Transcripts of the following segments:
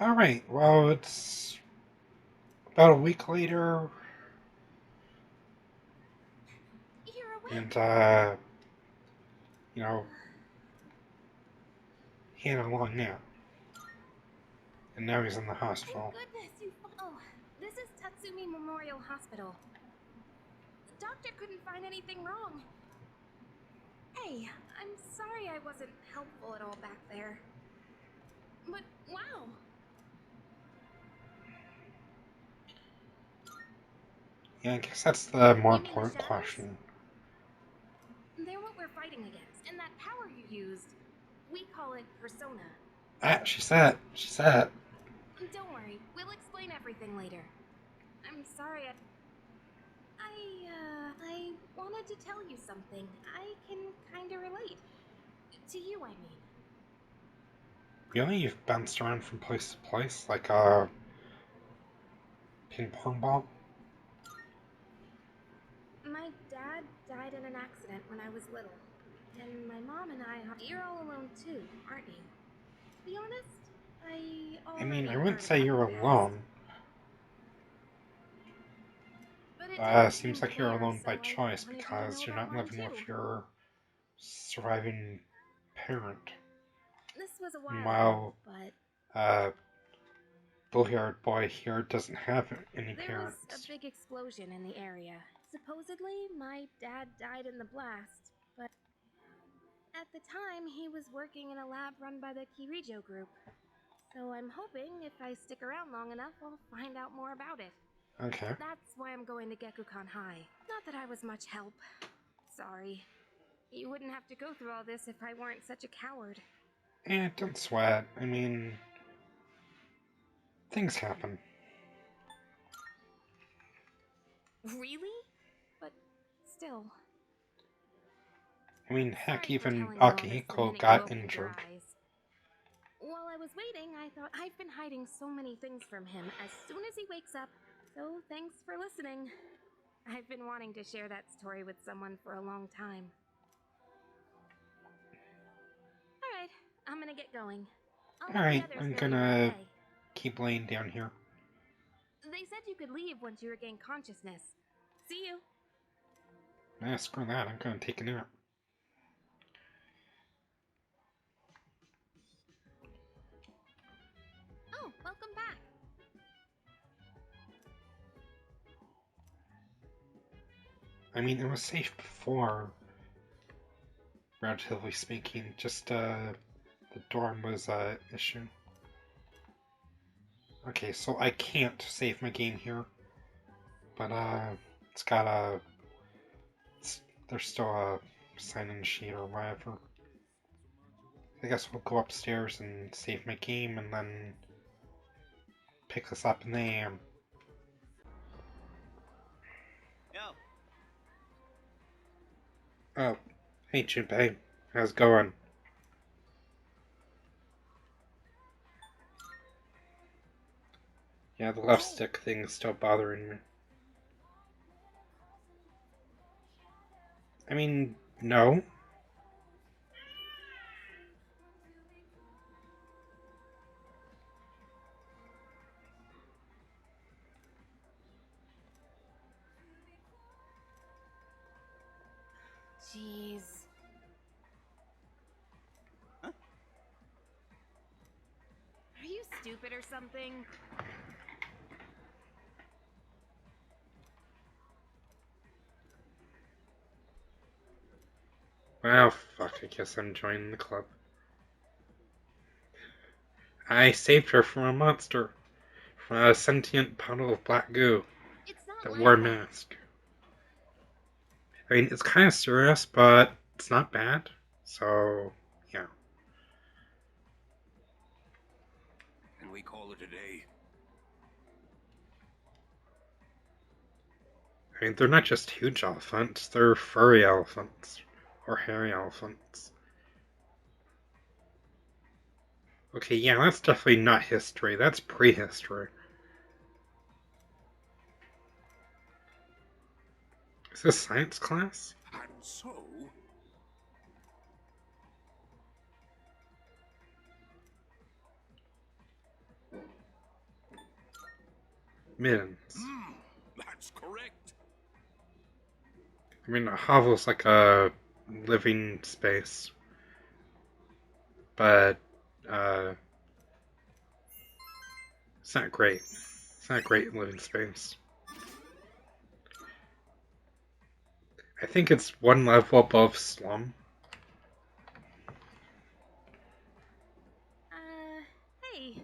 Alright, well, it's about a week later, You're and, awake. you know, he had a long nap, and now he's in the Thank hospital. goodness you. Oh, this is Tatsumi Memorial Hospital. The doctor couldn't find anything wrong. Hey, I'm sorry I wasn't helpful at all back there. But wow, Yeah, I guess that's the more you mean the important shadows? question. They're what we're fighting against, and that power you used. We call it persona. Ah, she said it. She said it. Don't worry, we'll explain everything later. I'm sorry I wanted to tell you something. I can kinda relate. To you, I mean. Really? You've bounced around from place to place like a ping pong ball? My dad died in an accident when I was little. And my mom and I, you're all alone too, aren't you? To be honest, I I mean, I already wouldn't heard say about your you're past. alone. But it didn't Seems seem like you're clear, alone so by I choice wanted you to know because you're about not mine living with too. your surviving parent. This was a while ago, Meanwhile, but uh, blue-haired boy here doesn't have any there was a parents. big explosion in the area. Supposedly, my dad died in the blast, but at the time, he was working in a lab run by the Kirijo group. So I'm hoping if I stick around long enough, I'll find out more about it. Okay. That's why I'm going to Gekukan High. Not that I was much help. Sorry. You wouldn't have to go through all this if I weren't such a coward. Don't sweat. I mean, things happen. Really? But still. I mean, heck, Sorry for even telling you all this the Akihiko minute you got opened your injured. eyes. While I was waiting, I thought I've been hiding so many things from him as soon as he wakes up. So thanks for listening. I've been wanting to share that story with someone for a long time. Alright, I'm gonna get going. I'll let the Alright, others I'm know you're gonna okay. keep laying down here. They said you could leave once you regain consciousness. See you. Nah, screw that. I'm gonna take a nap. Oh, welcome back. I mean, it was safe before, relatively speaking. Just, the dorm was a issue. Okay, so I can't save my game here, but, it's got a. There's still a sign-in sheet or whatever. I guess we'll go upstairs and save my game and then pick this up in the AM. Yo, Oh, hey Junpei, how's it going? Yeah, the left oh, stick thing is still bothering me. I mean, no. Jeez. huh? Are you stupid or something? Well, fuck, I guess I'm joining the club. I saved her from a monster. From a sentient puddle of black goo It's not that like wore a that. mask. I mean, it's kind of serious, but it's not bad. So, yeah. And we call it a day. I mean, they're not just huge elephants, they're furry elephants. Or hairy elephants. Okay, yeah, that's definitely not history. That's prehistory. Is this science class? And so, middens. That's correct. I mean, a hovel's like a living space, but it's not great. It's not a great living space. I think it's one level above slum. Hey.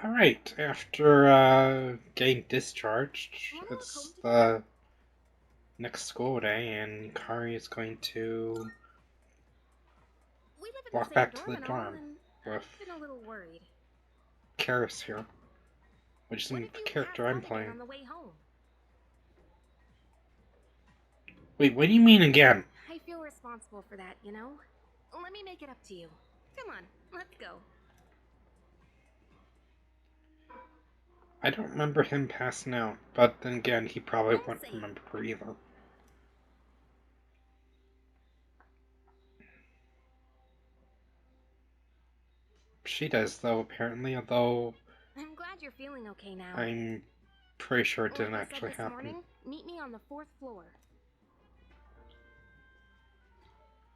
Alright, after getting discharged, it's the next school day, and Kari is going to We live in walk the same back to dorm the and all, dorm and with I've been a little worried. Karis here, which is What the if you character pass I'm out again playing. on the way home? Wait, what do you mean again? I feel responsible for that, you know? Let me make it up to you. Come on, let's go. I don't remember him passing out, but then again, he probably wouldn't Say. remember either. She does, though, apparently, although I'm glad you're feeling okay now. I'm pretty sure it didn't Like I said actually this happen. morning, meet me on the 4th floor.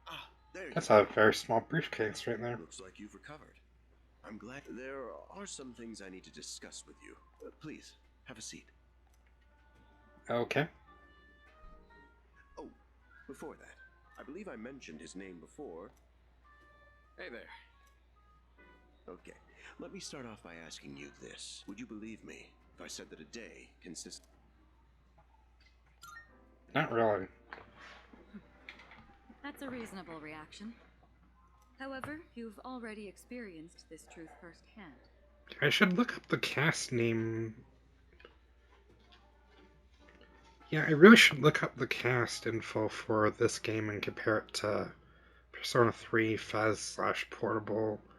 Ah, there That's you a are. very small briefcase right there. Looks like you've recovered. I'm glad. There are some things I need to discuss with you. Please, have a seat. Okay. Oh, before that, I believe I mentioned his name before. Hey there. Okay, let me start off by asking you this. Would you believe me if I said that a day consists... Not really. That's a reasonable reaction. However, you've already experienced this truth firsthand. I should look up the cast name. Yeah, I really should look up the cast info for this game and compare it to Persona 3 Fez / Portable /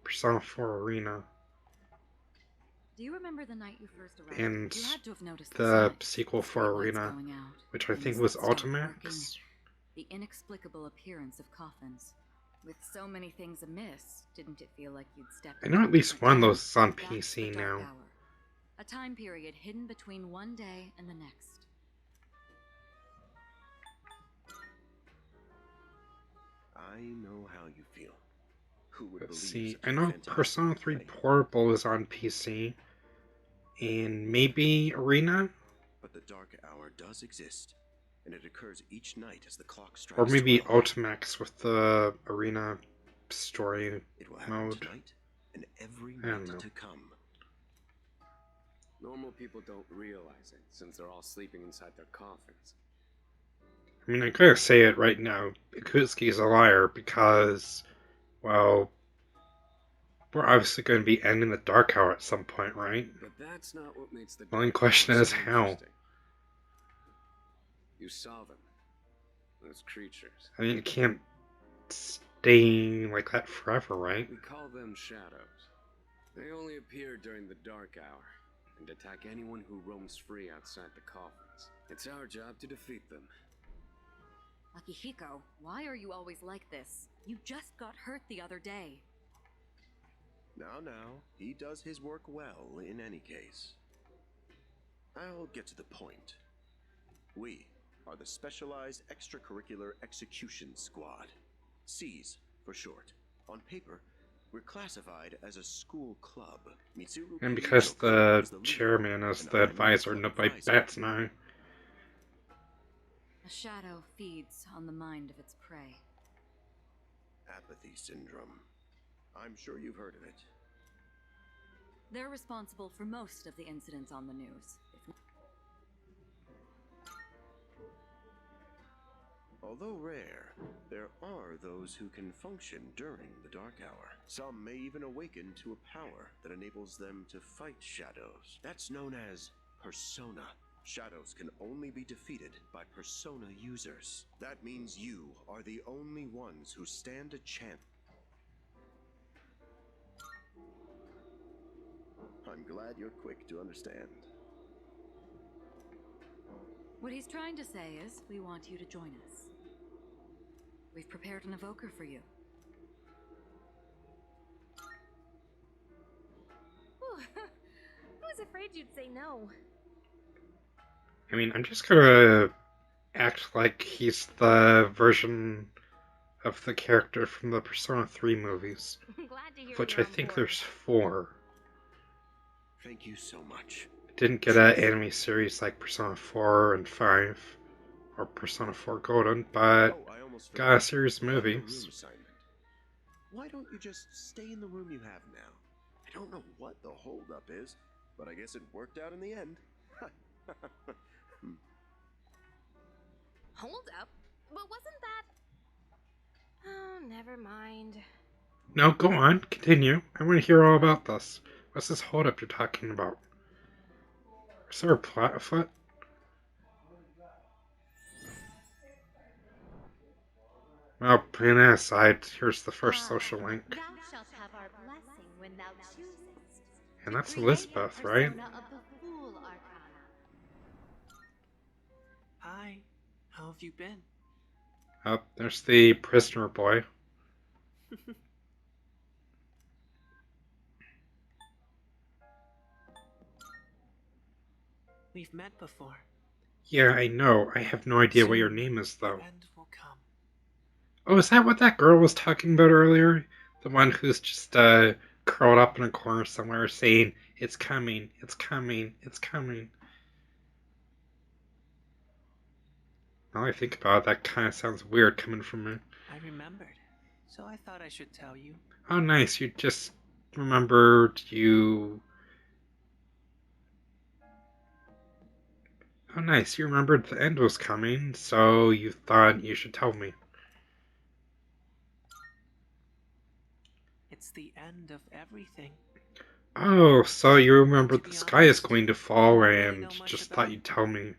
Persona 4 Arena. Do you remember the night you first arrived? And You had to have noticed the summit, sequel the for streetlights Arena, going out, which I things think was that stopped Ultimax. working, the inexplicable appearance of coffins. With so many things amiss, didn't it feel like you'd stepped I know into at least different one of time? those is on That's PC the Dark now. Hour, a time period hidden between one day and the next. I know how you feel. Who would Let's believe see. such I a know fantastic Persona 3 thing? Portable is on PC. And maybe Arena? But the Dark Hour does exist, and it occurs each night as the clock strikes Or maybe 12. Ultimax with the Arena story It will happen mode. tonight and every I don't night know. to come. Normal people don't realize it, since they're all sleeping inside their coffins. I mean, I gotta say it right now. Ikutsuki's a liar because, well, we're obviously going to be ending the Dark Hour at some point, right? But that's not what makes the The only Dark question Hour is so how. interesting. You saw them. Those creatures. I mean, it can't stay like that forever, right? We call them shadows. They only appear during the Dark Hour and attack anyone who roams free outside the coffins. It's our job to defeat them. Akihiko, why are you always like this? You just got hurt the other day. Now, he does his work well in any case. I'll get to the point. We are the Specialized Extracurricular Execution Squad. SEAS for short. On paper, we're classified as a school club. Mitsuru And because Kirijo the is the leader, chairman is and the I'm advisor, club nobody advisor. bats an eye. A shadow feeds on the mind of its prey. Apathy syndrome. I'm sure you've heard of it. They're responsible for most of the incidents on the news. Although rare, there are those who can function during the Dark Hour. Some may even awaken to a power that enables them to fight shadows. That's known as Persona. Shadows can only be defeated by Persona users. That means you are the only ones who stand a chance. I'm glad you're quick to understand. What he's trying to say is, we want you to join us. We've prepared an evoker for you. Phew. I was afraid you'd say no. I mean, I'm just gonna act like he's the version of the character from the Persona 3 movies, I'm glad to hear which you're I on think board. there's 4. Thank you so much. Didn't get an anime series like Persona 4 and 5, or Persona 4 Golden, but Oh, I almost got forgot. a series of On the movies. room assignment. Why don't you just stay in the room you have now? I don't know what the holdup is, but I guess it worked out in the end. Hold up. But wasn't that... Oh, never mind. No, go on, continue. I want to hear all about this. What's this holdup you're talking about? Is there a plot afoot? Well, putting that aside, here's the first social link. Thou shalt have our blessing when thou choosest. And to that's create Elizabeth, the right? persona of the Fool Arcana. Hi, how have you been? Oh, there's the prisoner boy. We've met before. Yeah, I know. I have no idea what your Soon, name is, the though. end will come. Oh, is that what that girl was talking about earlier? The one who's just curled up in a corner somewhere saying, "It's coming, it's coming, it's coming." Now I think about it, that kind of sounds weird coming from me. I remembered, so I thought I should tell you. Oh, nice. You just remembered you. Oh, nice. You remembered the end was coming, so you thought you should tell me. It's the end of everything. Oh, so you remembered To the be sky is honest, going to I fall don't really and know much just about thought you'd tell me.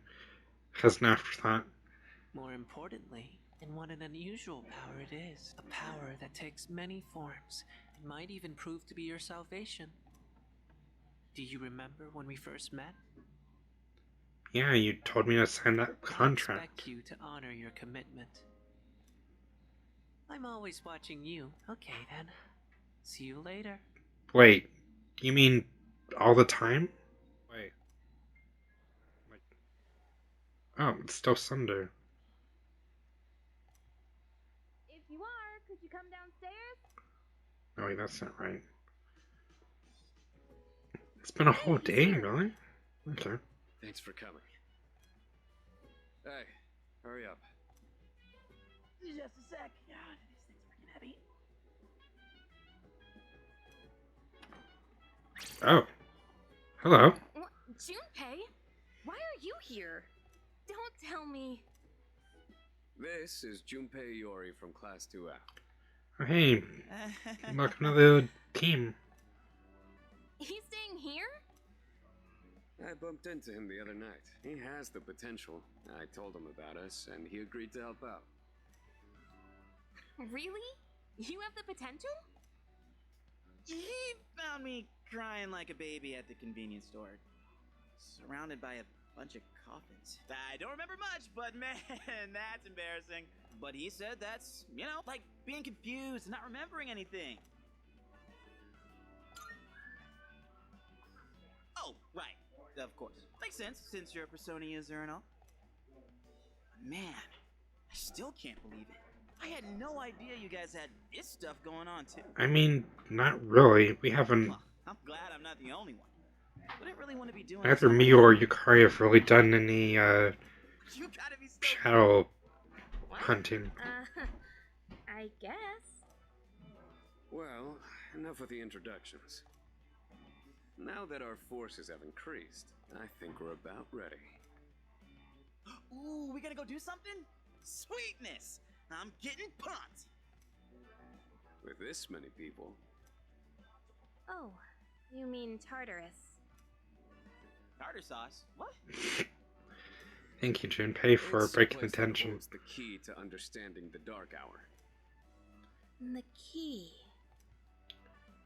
As an afterthought. More importantly, and what an unusual power it is. A power that takes many forms and might even prove to be your salvation. Do you remember when we first met? Yeah, you told me to sign that I contract. expect you to honor your commitment. I'm always watching you. Okay then. See you later. Wait, you mean all the time? Wait. Oh, it's still Sunday. If you are, could you come downstairs? No, wait, that's not right. It's been a whole Hey, day, sir. really? Okay. Thanks for coming. Hey, hurry up. Just a sec. God, this thing's freaking heavy. Oh. Hello. What? Junpei? Why are you here? Don't tell me. This is Junpei Iori from Class 2F. Oh, hey, welcome to the team. He's staying here? I bumped into him the other night. He has the potential. I told him about us, and he agreed to help out. Really? You have the potential? He found me crying like a baby at the convenience store, surrounded by a bunch of coffins. I don't remember much, but man, that's embarrassing. But he said that's, like being confused and not remembering anything. Oh, right. Of course. Makes sense, since you're a Persona user and all. Man, I still can't believe it. I had no idea you guys had this stuff going on, too. I mean, not really. We haven't. Well, I'm glad I'm not the only one. Wouldn't really want to be doing Neither this on me my or own. Yukari have really done any You gotta be so shadow What? hunting. I guess. Well, enough with the introductions. Now that our forces have increased, I think we're about ready. Ooh, we gotta go do something? Sweetness! I'm getting pumped! With this many people, Oh, you mean Tartarus. Tartar sauce? What? Thank you, Junpei, for it's breaking the someplace that tension. holds the key to understanding the Dark Hour. The key.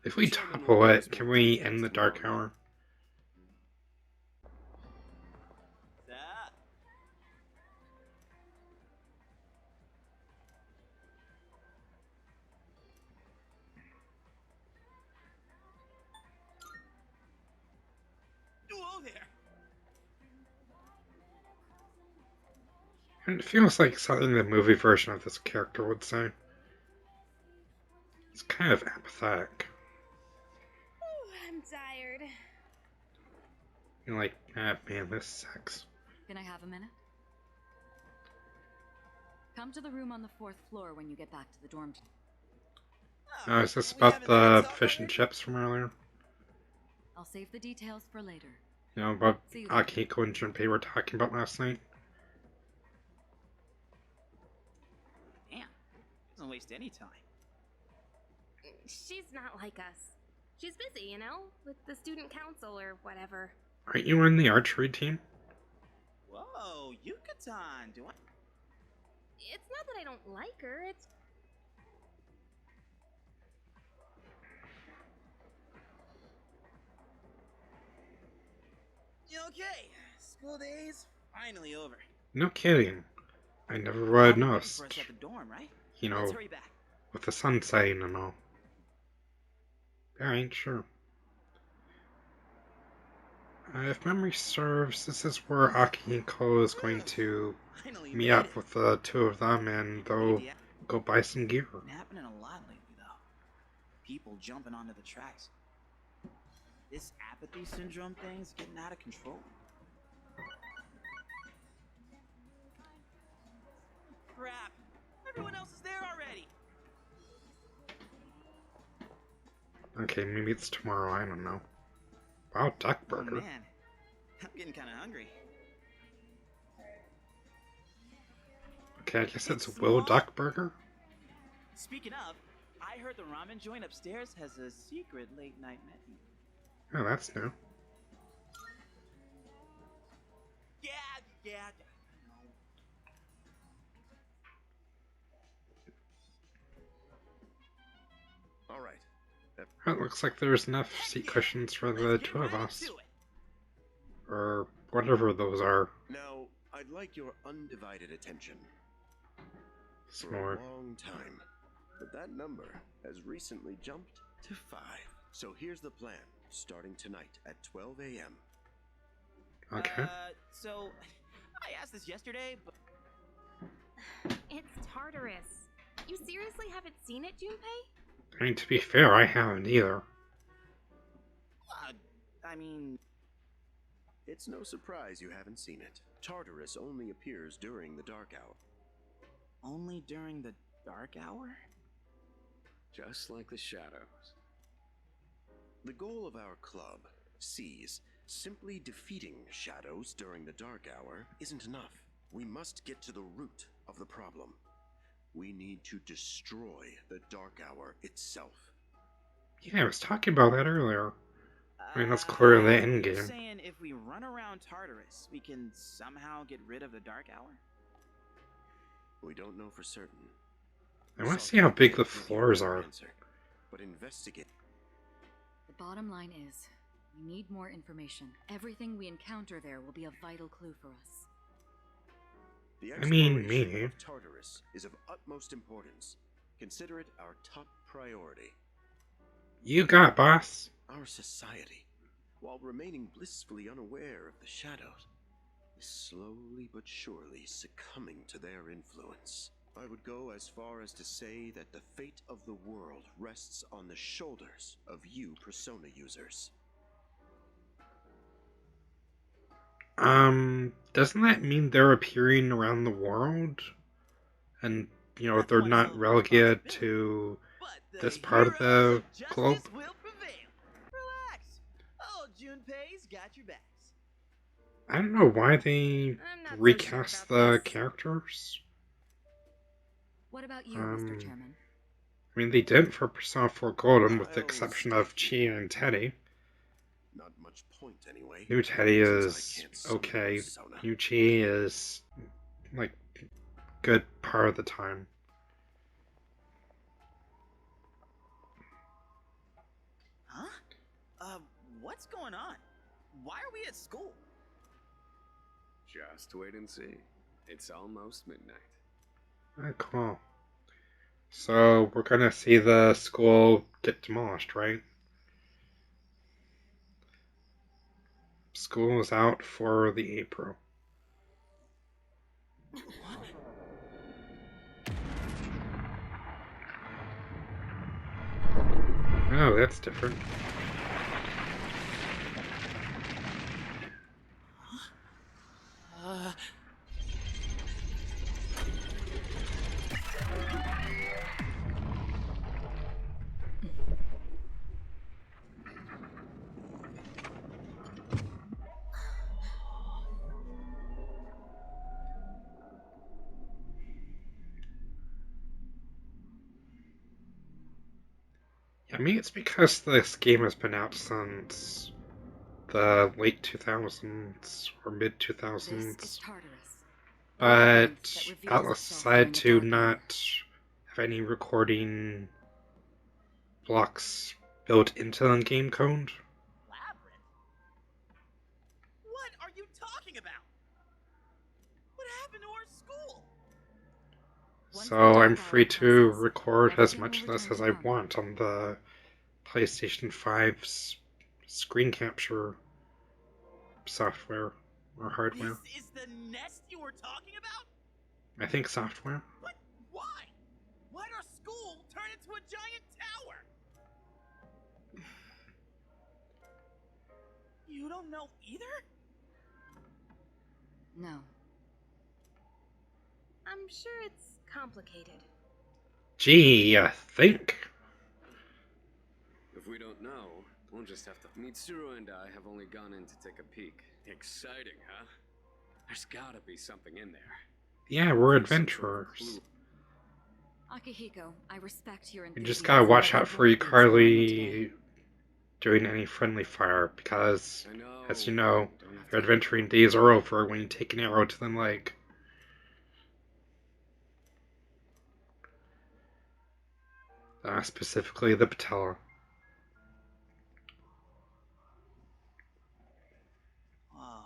If we Someone will topple give it, us can more we details end the tomorrow Dark night. Hour? Ah, there. And it feels like something the movie version of this character would say. It's kind of apathetic. Ooh, I'm tired. You're like, ah, man, this sucks. Can I have a minute? Come to the room on the 4th floor when you get back to the dorm. Oh, is this we about having the that talk fish and already? chips from earlier? I'll save the details for later. You know, what See you later. Akihiko and Junpei were talking about last night? Damn, doesn't waste any time. She's not like us. She's busy, you know, with the student council or whatever. Aren't you in the archery team? Whoa, Yucatan, do I? It's not that I don't like her, it's... Okay, school days finally over. No kidding. I never would have Waiting noticed. for us at the dorm, right? You know, Let's hurry back. with the sun setting and all. I ain't sure. If memory serves, this is where Akihiko is going to Finally meet made up it. with the two of them and they'll go buy some gear. Been happening a lot lately, though. People jumping onto the tracks. This apathy syndrome thing's getting out of control. Crap! Everyone else is there already. Okay, maybe it's tomorrow, I don't know. Wow, duck Oh burger. man, I'm getting kind of hungry. Okay, I guess it's Will Duck Burger? Speaking of, I heard the ramen joint upstairs has a secret late night menu. Oh, that's new. Yeah. All right. It looks like there's enough seat cushions for the Let's get two of right us. into it. Or whatever those are. Now, I'd like your undivided attention. For S'more. a long time, but that number has recently jumped to 5. So here's the plan, starting tonight at 12 a.m. Okay. So, I asked this yesterday, but... It's Tartarus. You seriously haven't seen it, Junpei? I mean, to be fair, I haven't either. I mean... It's no surprise you haven't seen it. Tartarus only appears during the dark hour. Only during the dark hour? Just like the shadows. The goal of our club, Seas, simply defeating shadows during the dark hour isn't enough. We must get to the root of the problem. We need to destroy the dark hour itself. Yeah, I was talking about that earlier. I mean, that's clear in the end You're game. saying if we run around Tartarus, we can somehow get rid of the dark hour? We don't know for certain. I want to So see how can't big the give you floors an are. answer, but investigate. The bottom line is, we need more information. Everything we encounter there will be a vital clue for us. The I mean, exploration me. of Tartarus is of utmost importance. Consider it our top priority. You got, boss. Our society, while remaining blissfully unaware of the shadows, is slowly but surely succumbing to their influence. I would go as far as to say that the fate of the world rests on the shoulders of you Persona users. Doesn't that mean they're appearing around the world? And, you know, Not they're one not hell of a relegated responsibility, to but this part of heroes the of justice globe? will prevail. Relax. Oh, Junpei's got your backs. I don't know why they I'm not so recast sure the about this. characters. What about you, Um, Mr. Chairman? I mean, they did for Persona 4 Golden, with the I'll exception stay of Chi and Teddy. Not much point anyway. New Teddy since I is can't summon okay. Persona. New Chi is, like, good part of the time. Huh? What's going on? Why are we at school? Just wait and see. It's almost midnight. Ah, cool. So, we're gonna see the school get demolished, right? School is out for the April. Oh, that's different. I mean, it's because this game has been out since the late 2000s or mid This is 2000s. Tartarus. a But labyrinth that reveals Atlas itself decided to during the Dark Hour. not have any recording blocks built into the game code. Labyrinth? What are you talking about? What happened to our school? Once So the Dark I'm Hour free to passes, record as everything much of will this return as to I normal. want on the PlayStation 5's screen capture software or hardware. This is the nest you were talking about? I think software. But why? Why'd our school turn into a giant tower? You don't know either? No. I'm sure it's complicated. Gee, I think. If we don't know, we'll just have to. Mitsuru and I have only gone in to take a peek. Exciting, huh? There's gotta be something in there. Yeah, we're Some sort of adventurers. clue. Akihiko, I respect your You enthusiasm. just gotta watch but I out for won't be exploring it today. Carly doing any friendly fire because, I know. as you know, Don't have your to- adventuring days are over when you take an arrow to the leg. Specifically the patella. Whoa.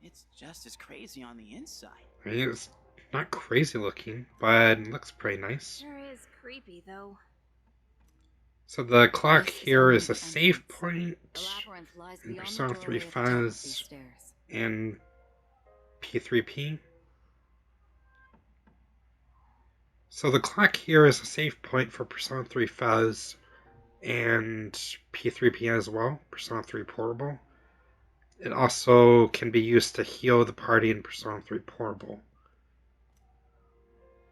It's just as crazy on the inside. I mean, it's not crazy looking, but it looks pretty nice. Sure is creepy, though. So the clock This is here only is a the save entrance. point The labyrinth lies in beyond Persona the 3 doorway at the top of these Fuzz stairs. and P3P. So the clock here is a save point for Persona 3 Fuzz and P3P as well, Persona 3 Portable. It also can be used to heal the party in Persona 3 Portable.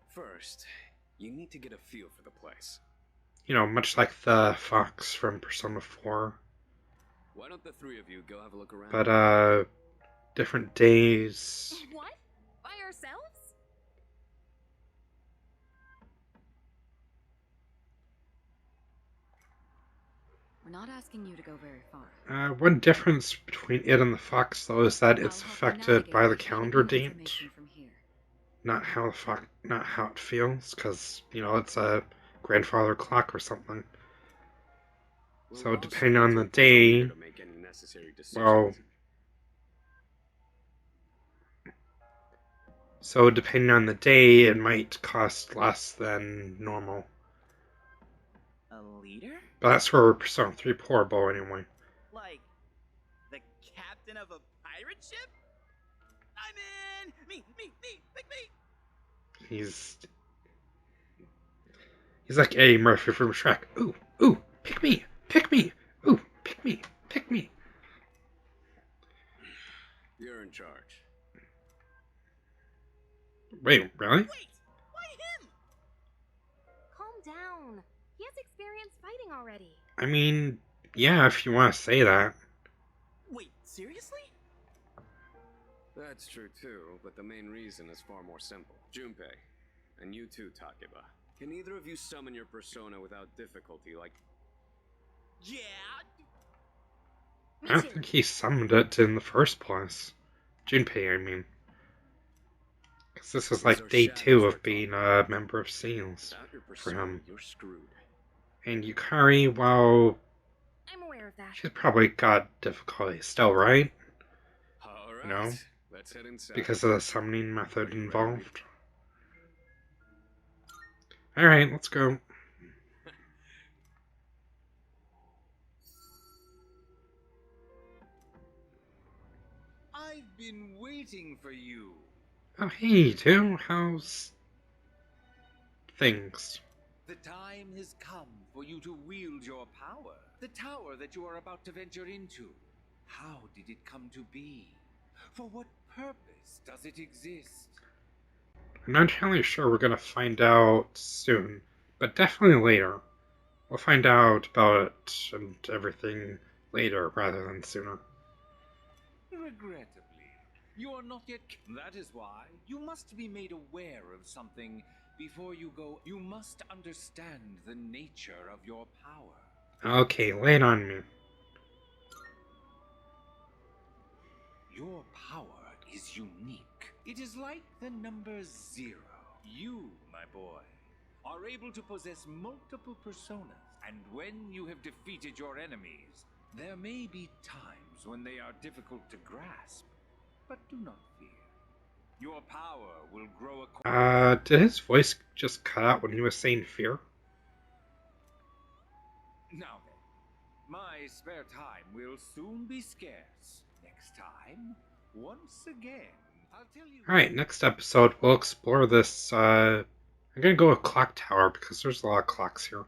First, you need to get a feel for the place. You know, much like the fox from Persona 4. Why don't the three of you go have a look around? But, different days. What? By ourselves? We're not asking you to go very far. One difference between it and the fox, though, is that it's I'll help you affected navigate by the with calendar new date, information from here. not how it feels, because you know it's a grandfather clock or something. We'll So also depending need on to the appoint a leader day, to make any necessary well, decisions. so depending on the day, it might cost less than normal. A leader? But that's for Persona 3 Portable anyway. Like, the captain of a pirate ship? I'm in! Me! Pick me! He's like Eddie Murphy from Shrek. Ooh, pick me, ooh, pick me. You're in charge. Wait, really? Wait! Why him? Calm down. He has experience fighting already. I mean, yeah, if you want to say that. Wait, seriously? That's true too, but the main reason is far more simple. Junpei, and you too, Takeba. Can either of you summon your persona without difficulty, like... Yeah! Me I don't too. think he summoned it in the first place. Junpei, I mean. Because this is like Those are day shadows 2 we're of being talking a member of SEALs Without your for persona, him. you're screwed. And Yukari, well, I'm aware of that. she's probably got difficulty still, right? Alright, No. let's head inside. Because of the summoning Are method you ready? involved. Alright, let's go. waiting for you. Oh, hey, too. How's things? The time has come for you to wield your power. The tower that you are about to venture into. How did it come to be? For what purpose does it exist? I'm not entirely sure. We're gonna find out soon, but definitely later. We'll find out about it and everything later rather than sooner. Regrettably, you are not yet. That is why you must be made aware of something before you go. You must understand the nature of your power. Okay, lay it on me. Your power is unique. It is like the number 0. You, my boy, are able to possess multiple personas, and when you have defeated your enemies, there may be times when they are difficult to grasp, but do not fear. Your power will grow Did his voice just cut out when he was saying fear? Now then, my spare time will soon be scarce. Next time, once again, I'll tell you... Alright, next episode we'll explore this, I'm gonna go with Clock Tower because there's a lot of clocks here.